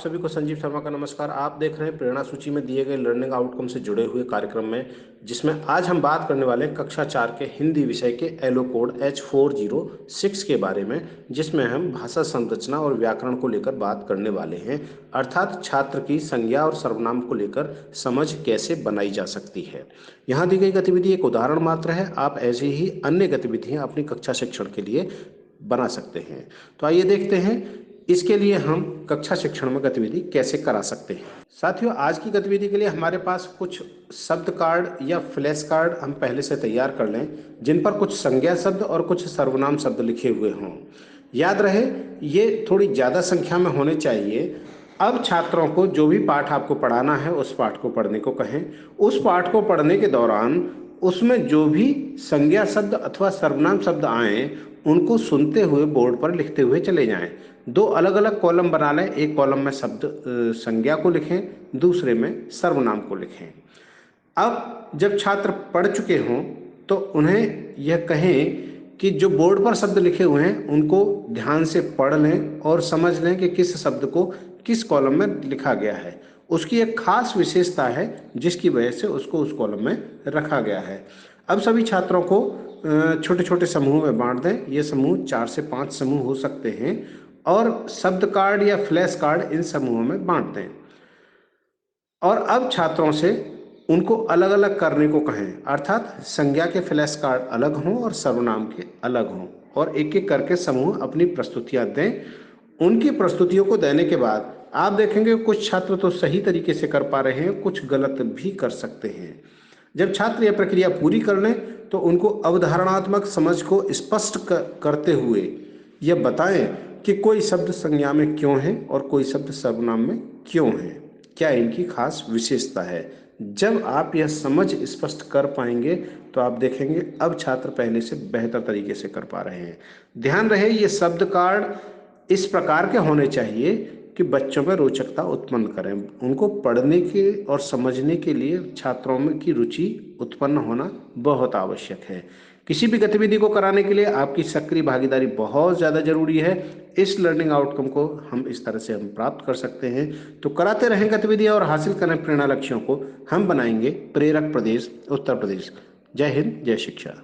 सभी को संजीव शर्मा का नमस्कार। आप देख रहे हैं प्रेरणा सूची में दिए गए लर्निंग आउटकम से जुड़े हुए कार्यक्रम में, जिसमें आज हम बात करने वाले हैं कक्षा 4 के हिंदी विषय के एलो कोड H406 के बारे में, जिसमें हम भाषा संरचना और व्याकरण को लेकर बात करने वाले हैं, अर्थात छात्र की संज्ञा और सर्वनाम को लेकर समझ कैसे बनाई जा सकती है। यहाँ दी गई गतिविधि एक उदाहरण मात्र है। आप ऐसी ही अन्य गतिविधियाँ अपनी कक्षा शिक्षण के लिए बना सकते हैं। तो आइए देखते हैं इसके लिए हम कक्षा शिक्षण में गतिविधि कैसे करा सकते हैं। साथियों, आज की गतिविधि के लिए हमारे पास कुछ शब्द कार्ड या फ्लैश कार्ड हम पहले से तैयार कर लें, जिन पर कुछ संज्ञा शब्द और कुछ सर्वनाम शब्द लिखे हुए हों। याद रहे, ये थोड़ी ज़्यादा संख्या में होने चाहिए। अब छात्रों को जो भी पाठ आपको पढ़ाना है उस पाठ को पढ़ने को कहें। उस पाठ को पढ़ने के दौरान उसमें जो भी संज्ञा शब्द अथवा सर्वनाम शब्द आए उनको सुनते हुए बोर्ड पर लिखते हुए चले जाएं। दो अलग अलग कॉलम बना लें। एक कॉलम में शब्द संज्ञा को लिखें, दूसरे में सर्वनाम को लिखें। अब जब छात्र पढ़ चुके हों तो उन्हें यह कहें कि जो बोर्ड पर शब्द लिखे हुए हैं उनको ध्यान से पढ़ लें और समझ लें कि किस शब्द को किस कॉलम में लिखा गया है। उसकी एक खास विशेषता है जिसकी वजह से उसको उस कॉलम में रखा गया है। अब सभी छात्रों को छोटे छोटे समूह में बांट दें। ये समूह 4 से 5 समूह हो सकते हैं और शब्द कार्ड या फ्लैश कार्ड इन समूहों में बांट दें। और अब छात्रों से उनको अलग अलग करने को कहें, अर्थात संज्ञा के फ्लैश कार्ड अलग हों और सर्वनाम के अलग हों, और एक एक करके समूह अपनी प्रस्तुतियां दें। उनकी प्रस्तुतियों को देने के बाद आप देखेंगे कुछ छात्र तो सही तरीके से कर पा रहे हैं, कुछ गलत भी कर सकते हैं। जब छात्र यह प्रक्रिया पूरी कर लें तो उनको अवधारणात्मक समझ को स्पष्ट करते हुए यह बताएं कि कोई शब्द संज्ञा में क्यों है और कोई शब्द सर्वनाम में क्यों है, क्या इनकी खास विशेषता है। जब आप यह समझ स्पष्ट कर पाएंगे तो आप देखेंगे अब छात्र पहले से बेहतर तरीके से कर पा रहे हैं। ध्यान रहे, ये शब्द कार्ड इस प्रकार के होने चाहिए कि बच्चों में रोचकता उत्पन्न करें। उनको पढ़ने के और समझने के लिए छात्रों में की रुचि उत्पन्न होना बहुत आवश्यक है। किसी भी गतिविधि को कराने के लिए आपकी सक्रिय भागीदारी बहुत ज़्यादा जरूरी है। इस लर्निंग आउटकम को हम इस तरह से हम प्राप्त कर सकते हैं। तो कराते रहें गतिविधियां और हासिल करें प्रेरणा लक्ष्यों को। हम बनाएंगे प्रेरक प्रदेश उत्तर प्रदेश। जय हिंद, जय शिक्षा।